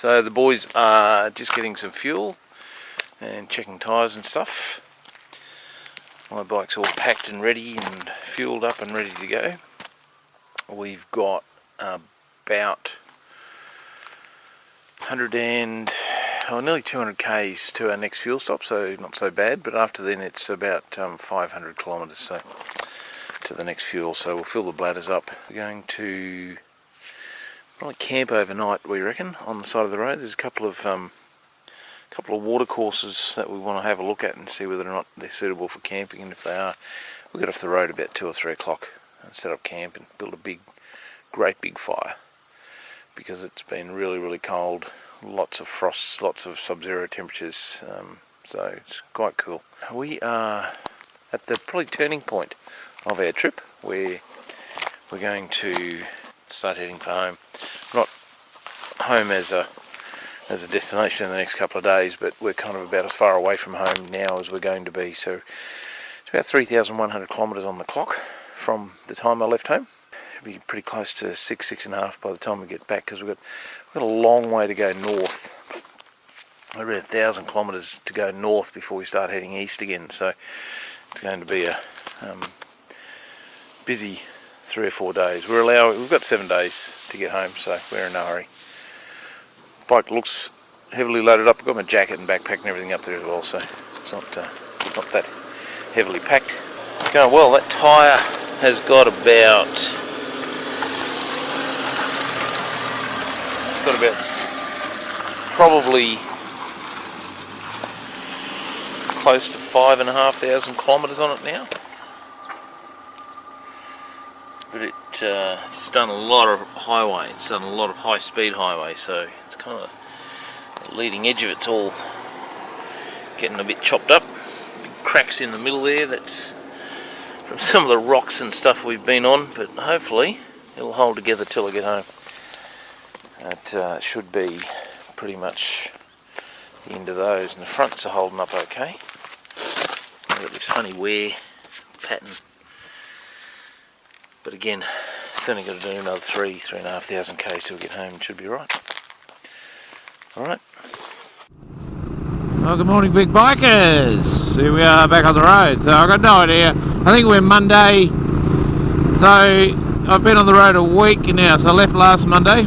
So the boys are just getting some fuel and checking tyres and stuff. My bike's all packed and ready and fueled up and ready to go. We've got about 100 and nearly 200 k's to our next fuel stop, so not so bad, but after then it's about 500 kilometres so to the next fuel, so we'll fill the bladders up. We're going to probably camp overnight, we reckon, on the side of the road. There's a couple of water courses that we want to have a look at and see whether or not they're suitable for camping, and if they are, we'll get off the road about 2 or 3 o'clock and set up camp and build a great big fire, because it's been really cold, lots of frosts, lots of sub-zero temperatures, so it's quite cool. We are at the probably turning point of our trip where we're going to start heading for home. Not home as a destination in the next couple of days, but we're kind of about as far away from home now as we're going to be. So it's about 3,100 kilometres on the clock from the time I left home. It'll be pretty close to 6.5 by the time we get back, because we've got a long way to go north. We're about 1,000 kilometres to go north before we start heading east again. So it's going to be a busy 3 or 4 days. We've got 7 days to get home, so we're in no hurry. Bike looks heavily loaded up. I've got my jacket and backpack and everything up there as well, so it's not that heavily packed. It's going well. That tyre has got about probably close to 5,500 kilometres on it now. But it's done a lot of highway. It's done a lot of high-speed highway, so it's kind of the leading edge of it's all getting a bit chopped up. Big cracks in the middle there. That's from some of the rocks and stuff we've been on, but hopefully it'll hold together till I get home. It should be pretty much the end of those, and the fronts are holding up okay. I've got this funny wear pattern. But again, it's only got to do another 3,500 k's till we get home. It should be right. Alright. Well, good morning, big bikers. Here we are back on the road. So I've got no idea. I think we're Monday. So I've been on the road a week now. So I left last Monday.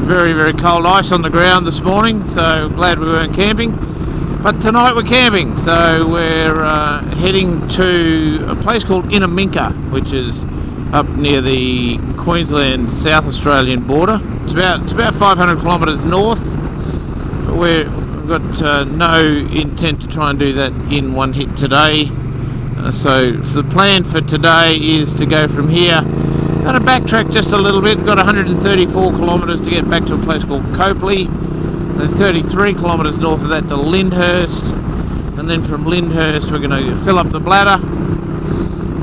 Very cold ice on the ground this morning. So glad we weren't camping. But tonight we're camping, so we're heading to a place called Innamincka, which is up near the Queensland South Australian border. It's about 500 kilometres north. We've got no intent to try and do that in one hit today. So the plan for today is to go from here. Going to backtrack just a little bit. We've got 134 kilometres to get back to a place called Copley. Then 33 kilometres north of that to Lyndhurst, and then from Lyndhurst we're going to fill up the bladder,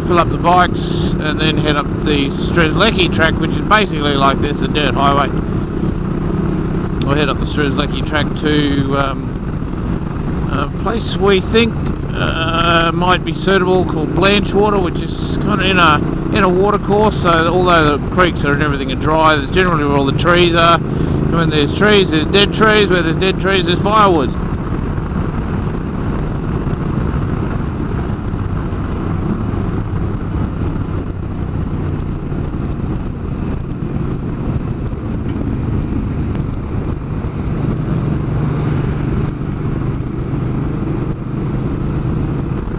fill up the bikes, and then head up the Strzelecki track, which is basically like this, a dirt highway. We'll head up the Strzelecki track to a place we think might be suitable, called Blanchwater, which is kind of in a water course. So although the creeks and everything are dry, that's generally where all the trees are. When there's trees, there's dead trees. Where there's dead trees, there's firewood.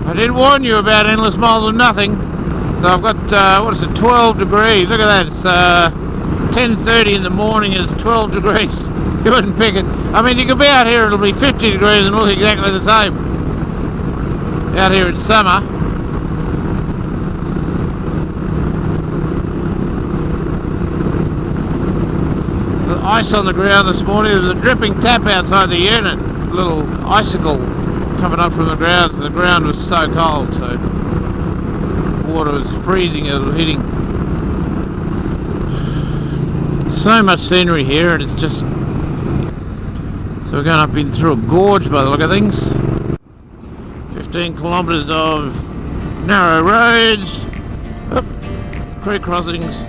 I did warn you about endless miles of nothing. So I've got, what is it, 12 degrees. Look at that. It's 10:30 in the morning and it's 12 degrees. You wouldn't pick it. I mean, you could be out here, it'll be 50 degrees and look exactly the same. Out here in summer. The ice on the ground this morning. There was a dripping tap outside the unit. A little icicle coming up from the ground. So the ground was so cold, so water was freezing as it was hitting. So much scenery here, and it's just... So we're going up in through a gorge by the look of things. 15 kilometres of narrow roads, creek crossings.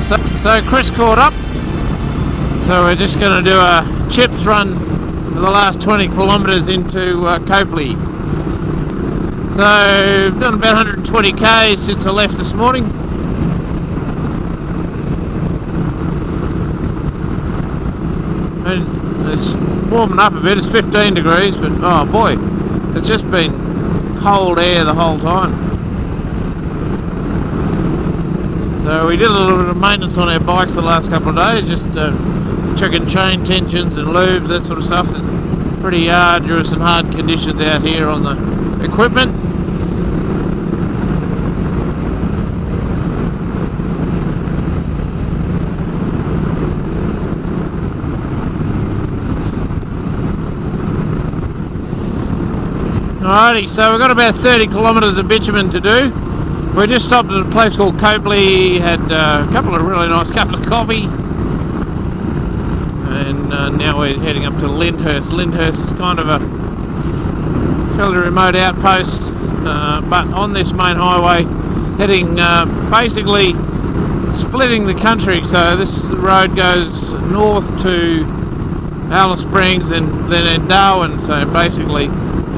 So Chris caught up. So we're just going to do a chips run for the last 20 kilometres into Copley. So I've done about 120 k's since I left this morning. And it's warming up a bit. It's 15 degrees, but oh boy, it's just been cold air the whole time. So we did a little bit of maintenance on our bikes the last couple of days, just checking chain tensions and lubes, that sort of stuff. That's pretty arduous and hard conditions out here on the equipment. Alrighty, so we've got about 30 kilometres of bitumen to do. We just stopped at a place called Copley, had a couple of really nice cups of coffee, and now we're heading up to Lyndhurst. Lyndhurst is kind of a fairly remote outpost, but on this main highway, heading basically splitting the country. So this road goes north to Alice Springs and then Darwin, so basically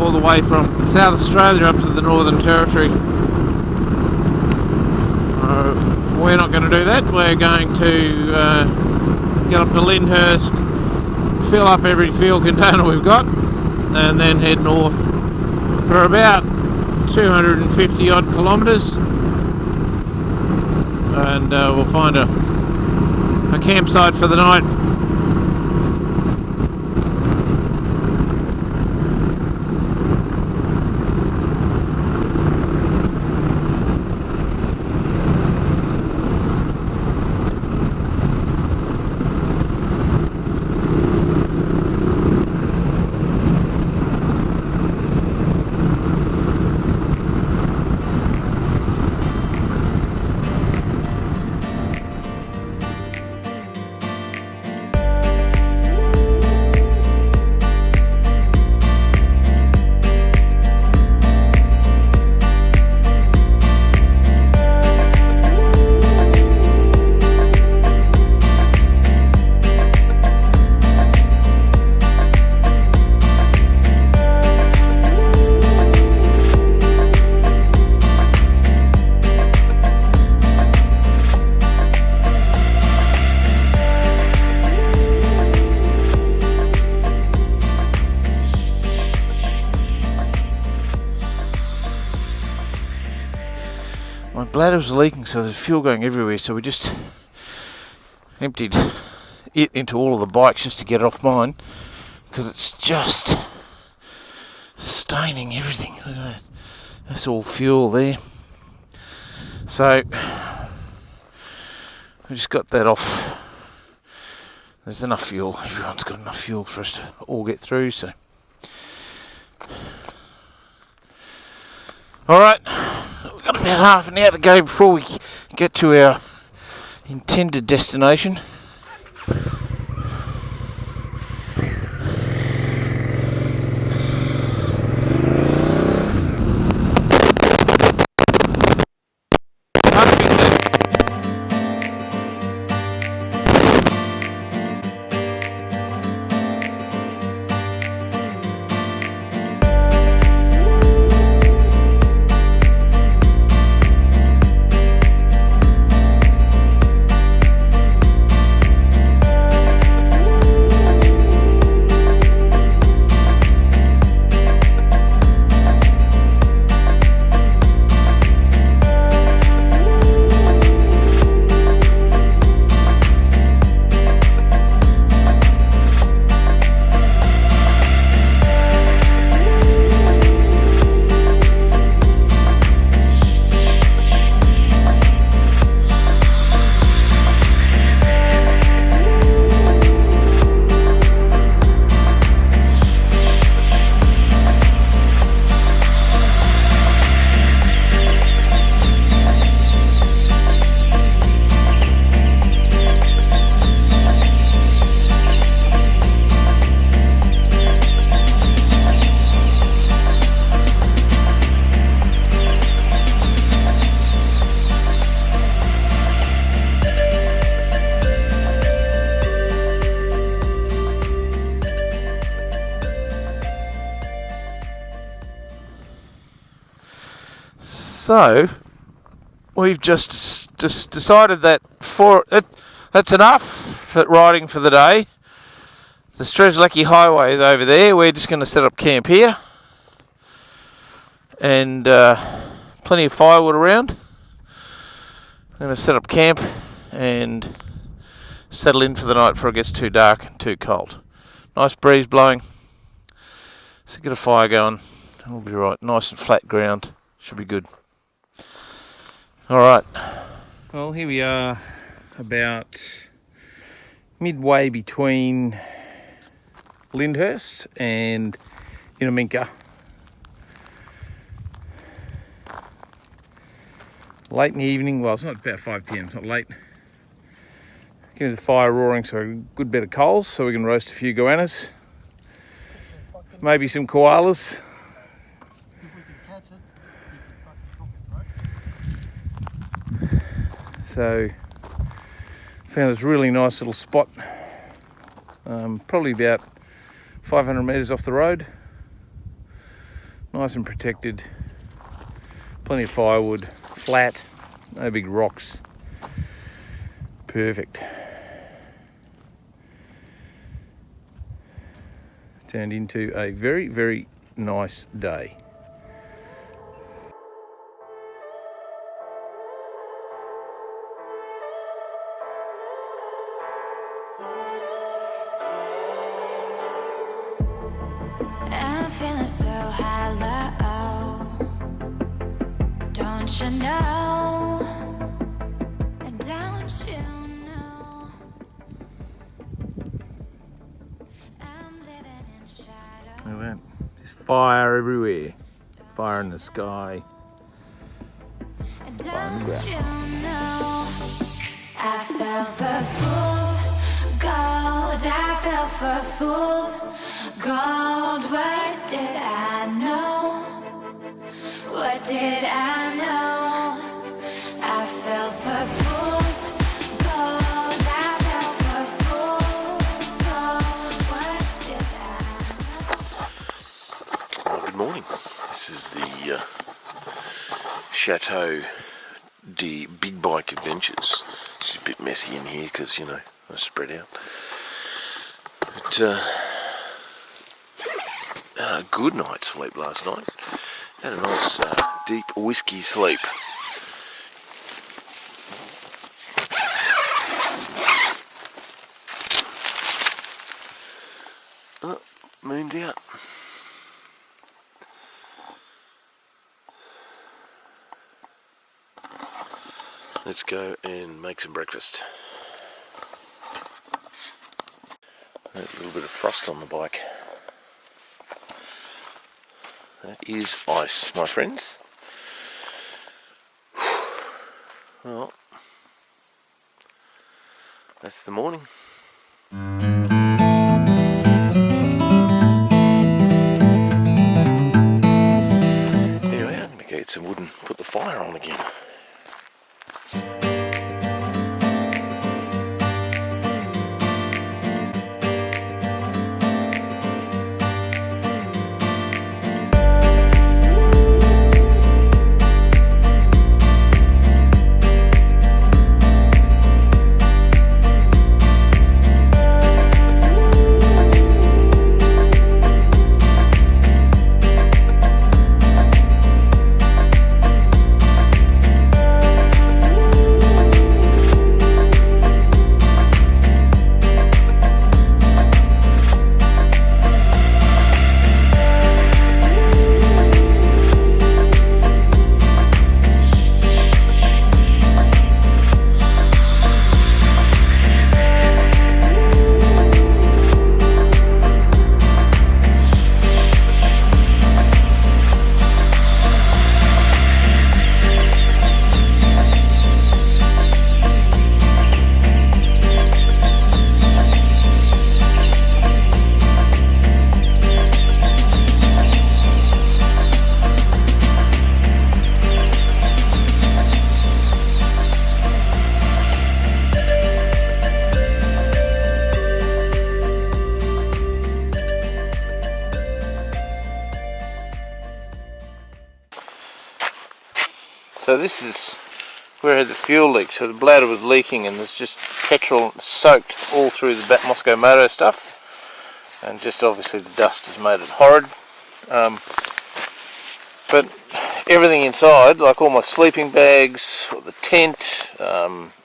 all the way from South Australia up to the Northern Territory. We're not going to do that. We're going to get up to Lyndhurst, fill up every fuel container we've got, and then head north for about 250 odd kilometres, and we'll find a campsite for the night. My bladder was leaking, so there's fuel going everywhere, so we just emptied it into all of the bikes just to get it off mine, because it's just staining everything. Look at that. That's all fuel there. So we just got that off. There's enough fuel. Everyone's got enough fuel for us to all get through, so. Alright, we've got about half an hour to go before we get to our intended destination. So we've just decided that that's enough for riding for the day. The Strzelecki Highway is over there. We're just going to set up camp here, and plenty of firewood around. I'm going to set up camp and settle in for the night before it gets too dark and too cold. Nice breeze blowing, so get a fire going, and we'll be right. Nice and flat ground, should be good. Alright, well here we are, about midway between Lyndhurst and Innamincka. Late in the evening, well it's not about 5 PM, it's not late. Getting the fire roaring, so a good bit of coals so we can roast a few goannas. Maybe some koalas. So found this really nice little spot, probably about 500 metres off the road. Nice and protected, plenty of firewood, flat, no big rocks. Perfect. Turned into a very, very nice day. I'm feeling so hollow, don't you know? Don't you know? I'm living in shadow. Look at that. Just fire everywhere. Fire in the sky. Don't you know? I fell for fool's gold. I fell for fool's gold. What did I know? What did I know? I fell for fool's gold. I fell for fool's gold. What did I know? Well, good morning. This is the Chateau de Big Bike Adventures. It's a bit messy in here because, you know, I spread out. But a good night's sleep last night. Had a nice deep whiskey sleep. Oh, moon's out. Let's go and make some breakfast. There's a little bit of frost on the bike. That is ice, my friends. Well, that's the morning. Anyway, I'm going to get some wood and put the fire on again. So this is where I had the fuel leak. So the bladder was leaking and there's just petrol soaked all through the Moscow Moto stuff. And just obviously the dust has made it horrid. But everything inside, like all my sleeping bags, or the tent,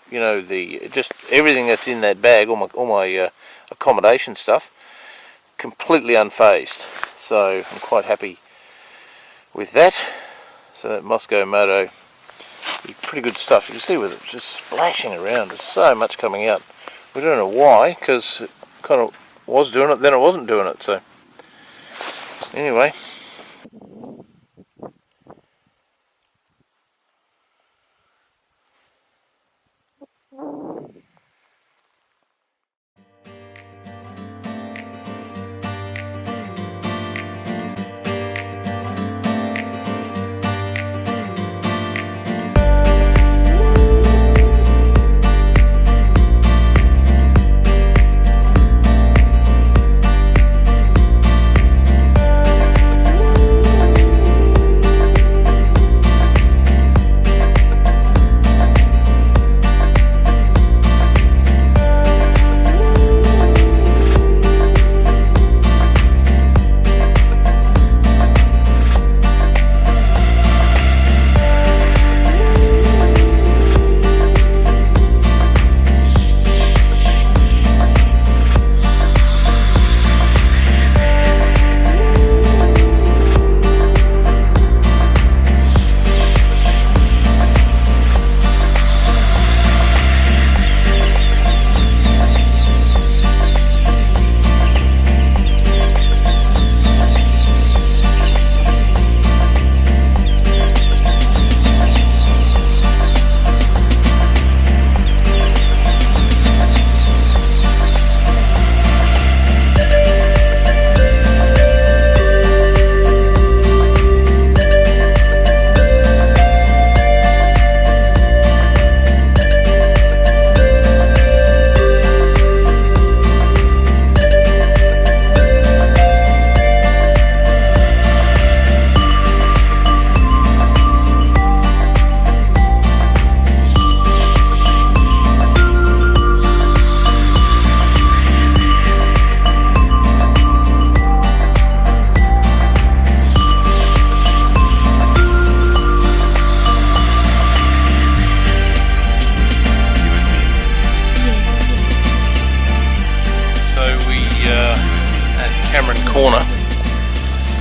you know, just everything that's in that bag, all my accommodation stuff, completely unfazed. So I'm quite happy with that. So that Moscow Moto, pretty good stuff. You can see with it just splashing around. There's so much coming out. We don't know why, because it kind of was doing it, then it wasn't doing it. So anyway.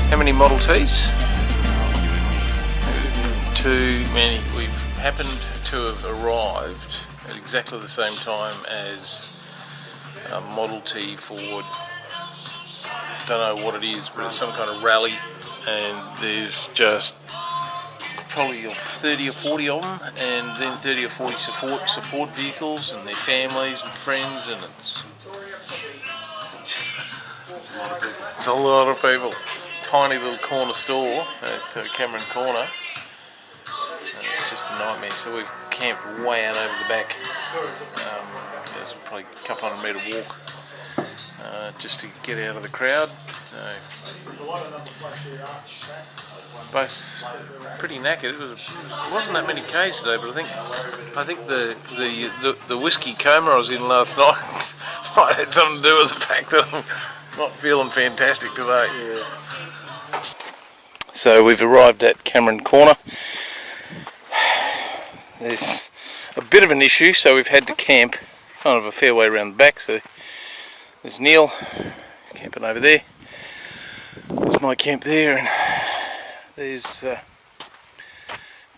How many Model Ts? Too many. We've happened to have arrived at exactly the same time as Model T Ford. Don't know what it is, but it's some kind of rally, and there's just probably 30 or 40 of them, and then 30 or 40 support vehicles and their families and friends, and it's a lot of people. Tiny little corner store at Cameron Corner, and it's just a nightmare. So we've camped way out over the back. It's probably a couple hundred metre walk just to get out of the crowd. Both pretty knackered. It wasn't that many K's today, but I think the whiskey coma I was in last night might have something to do with the fact that I'm not feeling fantastic today. Yeah. So we've arrived at Cameron Corner. There's a bit of an issue, so we've had to camp kind of a fair way around the back. So there's Neil camping over there. There's my camp there, and there's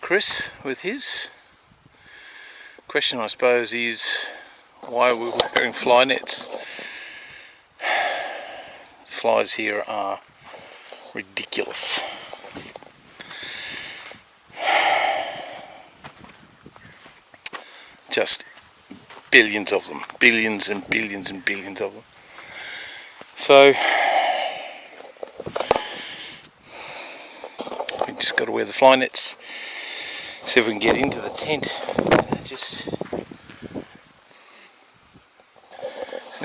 Chris with his. Question, I suppose, is why we're wearing fly nets. The flies here are ridiculous. Just billions of them, billions and billions and billions of them. So we just got to wear the fly nets, see if we can get into the tent.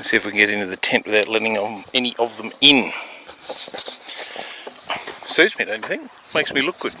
See if we can get into the tent without letting any of them in. Suits me, don't you think? Makes me look good.